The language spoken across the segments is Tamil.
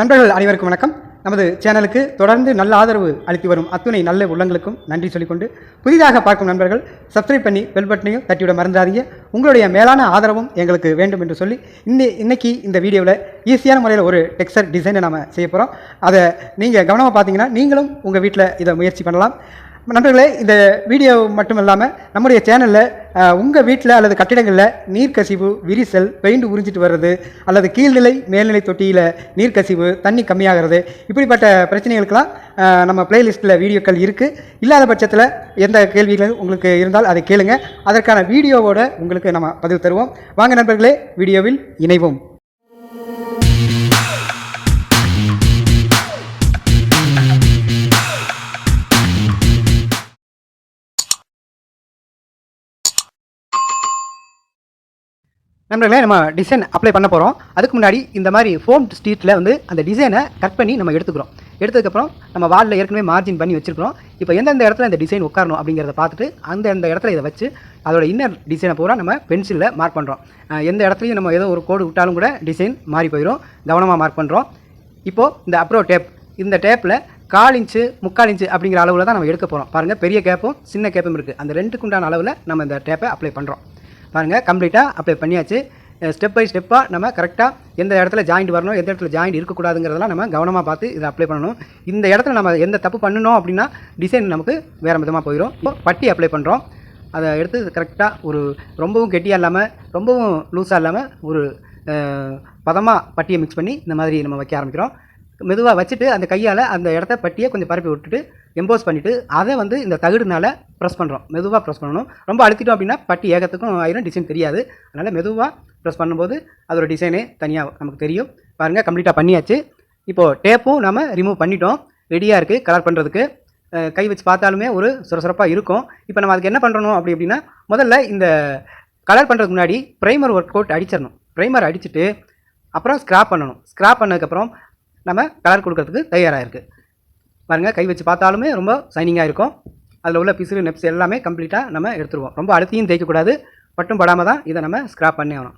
நண்பர்கள் அனைவருக்கும் வணக்கம். நமது சேனலுக்கு தொடர்ந்து நல்ல ஆதரவு அளித்து வரும் அத்துணை நல்ல உள்ளங்களுக்கும் நன்றி சொல்லிக்கொண்டு, புதிதாக பார்க்கும் நண்பர்கள் சப்ஸ்கிரைப் பண்ணி பெல் பட்டனையும் தட்டிவிட மறந்துடாதீங்க. உங்களுடைய மேலான ஆதரவும் எங்களுக்கு வேண்டும் என்று சொல்லி இன்னைக்கு இந்த வீடியோவில் ஈஸியான முறையில் ஒரு டெக்ஸ்டர் டிசைனை நம்ம செய்ய போகிறோம். அதை நீங்கள் கவனமாக பார்த்தீங்கன்னா நீங்களும் உங்கள் வீட்டில் இதை முயற்சி பண்ணலாம். நண்பர்களே, இந்த வீடியோ மட்டும் இல்லாமல் நம்முடைய சேனலில் உங்கள் வீட்டில் அல்லது கட்டிடங்களில் நீர்க்கசிவு, விரிசல், பெயிண்ட் உறிஞ்சிட்டு வர்றது, அல்லது கீழ்நிலை மேல்நிலை தொட்டியில் நீர்க்கசிவு, தண்ணி கம்மியாகிறது, இப்படிப்பட்ட பிரச்சனைகளுக்கெல்லாம் நம்ம பிளேலிஸ்ட்டில் வீடியோக்கள் இருக்குது. இல்லாத பட்சத்தில் எந்த கேள்விகள் உங்களுக்கு இருந்தால் அதை கேளுங்க. அதற்கான வீடியோவோடு உங்களுக்கு நம்ம பதிவு தருவோம். வாங்க நண்பர்களே, வீடியோவில் இணைவோம். நண்பர்களே, நம்ம டிசைன் அப்ளை பண்ண போகிறோம். அதுக்கு முன்னாடி இந்த மாதிரி ஃபோம் ஸ்ட்ரீட்டில் வந்து அந்த டிசைனை கட் பண்ணி நம்ம எடுத்துக்கிறோம். எடுத்ததுக்கப்புறம் நம்ம வாலில் ஏற்கனவே மார்ஜின் பண்ணி வச்சுருக்கிறோம். இப்போ எந்தெந்த இடத்துல இந்த டிசைன் உட்காரணும் அப்படிங்கிறத பார்த்துட்டு அந்த இடத்துல இதை வச்சு அதோட இன்னர் டிசைனை பூரா நம்ம பென்சிலில் மார்க் பண்ணுறோம். எந்த இடத்துலையும் நம்ம ஏதோ ஒரு கோடு விட்டாலும் கூட டிசைன் மாறி போயிடும். கவனமாக மார்க் பண்ணுறோம். இப்போது இந்த அப்ரோ டேப், இந்த டேப்பில் 1/4 இன்ச்சு 3/4 இன்ச்சு அப்படிங்கிற அளவில் தான் நம்ம எடுக்க போகிறோம். பாருங்கள், பெரிய கேப்பும் சின்ன கேப்பும் இருக்குது. அந்த ரெண்டுக்கு உண்டான அளவில் நம்ம இந்த டேப்பை அப்ளை பண்ணுறோம். பாருங்கள், கம்ப்ளீட்டாக அப்ளை பண்ணியாச்சு. ஸ்டெப் பை ஸ்டெப்பாக நம்ம கரெக்டாக எந்த இடத்துல ஜாயிண்ட் வரணும், எந்த இடத்துல ஜாயிண்ட் இருக்கக்கூடாதுங்கிறதெல்லாம் நம்ம கவனமாக பார்த்து இதை அப்ளை பண்ணணும். இந்த இடத்துல நம்ம எந்த தப்பு பண்ணணும் அப்படின்னா டிசைன் நமக்கு வேறு விதமாக போயிடும். இப்போ பட்டி அப்ளை பண்ணுறோம். அதை எடுத்து கரெக்டாக ஒரு ரொம்பவும் கெட்டியாக இல்லாமல் ரொம்பவும் லூஸாக இல்லாமல் ஒரு பதமாக பட்டியை மிக்ஸ் பண்ணி இந்த மாதிரி நம்ம வைக்க ஆரம்பிக்கிறோம். மெதுவாக வச்சுட்டு அந்த கையால் அந்த இடத்த பட்டியை கொஞ்சம் பரப்பி விட்டுட்டு எம்போஸ் பண்ணிவிட்டு அதை வந்து இந்த தகுடுனால் ப்ரெஸ் பண்ணுறோம். மெதுவாக ப்ரெஸ் பண்ணணும். ரொம்ப அழுத்திட்டோம் அப்படின்னா பட்டி ஏகத்துக்கும் ஆயிரும், டிசைன் தெரியாது. அதனால் மெதுவாக ப்ரெஸ் பண்ணும்போது அதோட டிசைனே தனியாக நமக்கு தெரியும். பாருங்கள், கம்ப்ளீட்டாக பண்ணியாச்சு. இப்போது டேப்பும் நம்ம ரிமூவ் பண்ணிட்டோம். ரெடியாக இருக்குது கலர் பண்ணுறதுக்கு. கை வச்சு பார்த்தாலுமே ஒரு சுரசுரப்பாக இருக்கும். இப்போ நம்ம அதுக்கு என்ன பண்ணுறோம் அப்படின்னா, முதல்ல இந்த கலர் பண்ணுறதுக்கு முன்னாடி ப்ரைமர் ஒர்க் கோட் அடிச்சிடணும். ப்ரைமர் அடிச்சுட்டு அப்புறம் ஸ்க்ராப் பண்ணணும். ஸ்க்ராப் பண்ணதுக்கப்புறம் நம்ம கலர் கொடுக்கறதுக்கு தயாராக இருக்குது. பாருங்கள், கை வச்சு பார்த்தாலுமே ரொம்ப சைனிங்காக இருக்கும். அதில் உள்ள பிசுறு நெப்ஸ் எல்லாமே கம்ப்ளீட்டாக நம்ம எடுத்துருவோம். ரொம்ப அழுத்தியும் தேய்க்கக்கூடாது, பட்டும் படாமல் தான் இதை நம்ம ஸ்க்ராப் பண்ணி ஆகணும்.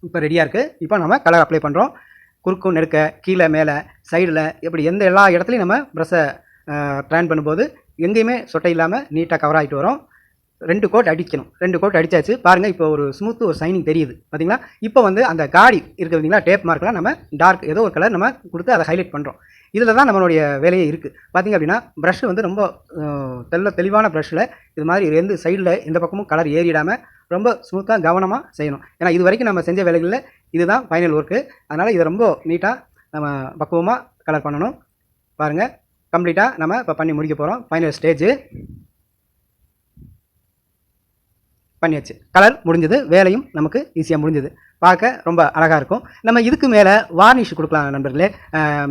இப்போ ரெடியாக இருக்குது. இப்போ நம்ம கலர் அப்ளை பண்ணுறோம். குறுக்கும் நெருக்க, கீழே மேலே சைடில் இப்படி எல்லா இடத்துலையும் நம்ம ப்ரெஷ்ஷை ட்ரான் பண்ணும்போது எங்கேயுமே சொட்டை இல்லாமல் நீட்டாக கவர் ஆகிட்டு வரும். 2 கோட் அடிக்கணும். 2 கோட் அடித்தாச்சு. பாருங்கள், இப்போ ஒரு ஸ்மூத்து ஒரு சைனிங் தெரியுது பார்த்தீங்களா. இப்போ வந்து அந்த காடி இருக்கிறதுங்களா டேப் மார்க்கெலாம் நம்ம டார்க் ஏதோ ஒரு கலர் நம்ம கொடுத்து அதை ஹைலைட் பண்ணுறோம். இதில் தான் நம்மளுடைய வேலையே இருக்குது. பார்த்திங்க அப்படின்னா ப்ரஷ் வந்து ரொம்ப தெளிவான ப்ரஷ்ஷில் இது மாதிரி எந்த சைடில் எந்த பக்கமும் கலர் ஏறிடாமல் ரொம்ப ஸ்மூத்தாக கவனமாக செய்யணும். ஏன்னா இது வரைக்கும் நம்ம செஞ்ச வேலைகளில் இதுதான் ஃபைனல் ஒர்க்கு. அதனால் இதை ரொம்ப நீட்டாக நம்ம பக்குவமாக கலர் பண்ணணும். பாருங்கள், கம்ப்ளீட்டாக நம்ம இப்போ பண்ணி முடிக்க போகிறோம். ஃபைனல் ஸ்டேஜு பண்ணியாச்சு. கலர் முடிஞ்சது, வேலையும் நமக்கு ஈஸியாக முடிஞ்சது. பார்க்க ரொம்ப அழகாக இருக்கும். நம்ம இதுக்கு மேலே வார்னிஷ் கொடுக்கலாம் நண்பர்களே.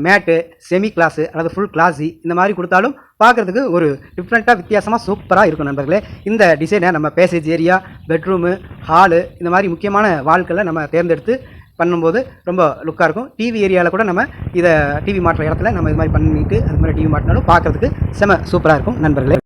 மேட்டு, செமி கிளாஸு அல்லது ஃபுல் கிளாஸி இந்த மாதிரி கொடுத்தாலும் பார்க்குறதுக்கு ஒரு டிஃப்ரெண்ட்டாக வித்தியாசமாக சூப்பராக இருக்கும் நண்பர்களே. இந்த டிசைனை நம்ம பேசேஜ் ஏரியா, பெட்ரூமு, ஹாலு இந்த மாதிரி முக்கியமான வால்களில் நம்ம தேர்ந்தெடுத்து பண்ணும்போது ரொம்ப லுக்காக இருக்கும். டிவி ஏரியாவில் கூட நம்ம இதை டிவி மாட்டுற இடத்துல நம்ம இது மாதிரி பண்ணிட்டு அது மாதிரி டிவி மாட்டினாலும் பார்க்குறதுக்கு செம சூப்பராக இருக்கும் நண்பர்களே.